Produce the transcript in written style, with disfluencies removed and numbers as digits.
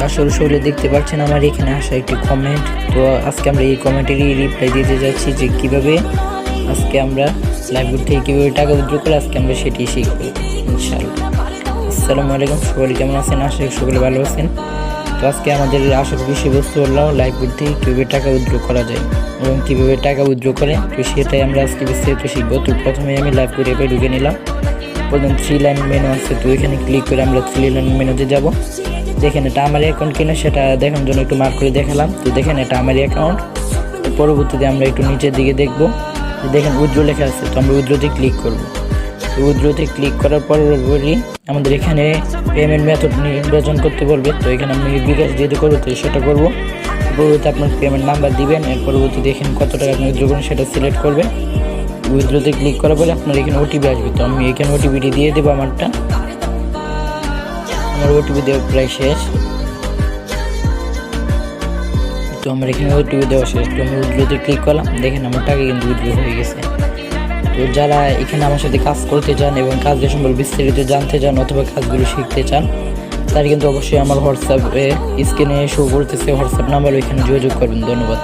আসলে দেখতে পাচ্ছেন আমার এখানে আসা একটি কমেন্ট। তো আজকে আমরা এই কমেন্টেরই রিপ্লাই দিতে যাচ্ছি যে কিভাবে আজকে আমরা লাইভগুড থেকে কীভাবে টাকা উইথড্র করে আজকে আমরা সেটি শিখব ইনশাআল্লাহ। আসসালামু আলাইকুম, সকলে কেমন আছেন? আশা করি সকলে ভালো আছেন। তো আজকে আমাদের আসার বিষয়বস্তু হলো লাইভগুড থেকে কীভাবে টাকা উইথড্র করা যায় এবং কীভাবে টাকা উইথড্র করে, তো সেটাই আমরা আজকে বিস্তারিত শিখবো। তো প্রথমে আমি লাইভগুড অ্যাপে ঢুকে নিলাম। প্রথম 3 লাইন মেনু আছে, তো এখানে ক্লিক করে আমরা 3 লাইন মেনুতে যাব। দেখেন এটা আমার অ্যাকাউন্ট কিনা সেটা দেখার জন্য একটু মার্ক করে দেখালাম। তো দেখেন এটা আমার অ্যাকাউন্ট। পরবর্তীতে আমরা একটু নিচের দিকে দেখব, দেখেন উইথড্র লেখা আছে, তো আমরা উইথড্রতে ক্লিক করব। তো উইথড্রতে ক্লিক করার পরই আমাদের এখানে পেমেন্ট মেথড নির্বাচন করতে বলবে। তো এখানে আমি বিকাশ দিয়ে করবো, তো সেটা করবো। পরবর্তীতে আপনার পেমেন্ট নাম্বার দিবেন, এর পরবর্তীতে দেখেন কত টাকা আপনি উইথড্র করেন সেটা সিলেক্ট করবে। উইথড্রতে ক্লিক করার পরে আপনার এখানে ওটিপি আসবে, তো আমি এখানে ওটিপিটি দিয়ে দেবো। আমার ওটিপি দেওয়া প্রায় শেষ। তো আমার এখানে ওটিপি দেওয়া শেষ, তো আমি উইথড্রতে ক্লিক করলাম। দেখেন আমার টাকা কিন্তু উইথড্র হয়ে গেছে। তো যারা এখানে আমার সাথে কাজ করতে চান এবং কাজের সম্পর্কে বিস্তারিত জানতে চান অথবা কাজগুলো শিখতে চান, তারা কিন্তু অবশ্যই আমার হোয়াটসঅ্যাপে স্ক্রিনে শো করতেছে হোয়াটসঅ্যাপ নাম্বার, ওইখানে যোগাযোগ করবেন। ধন্যবাদ।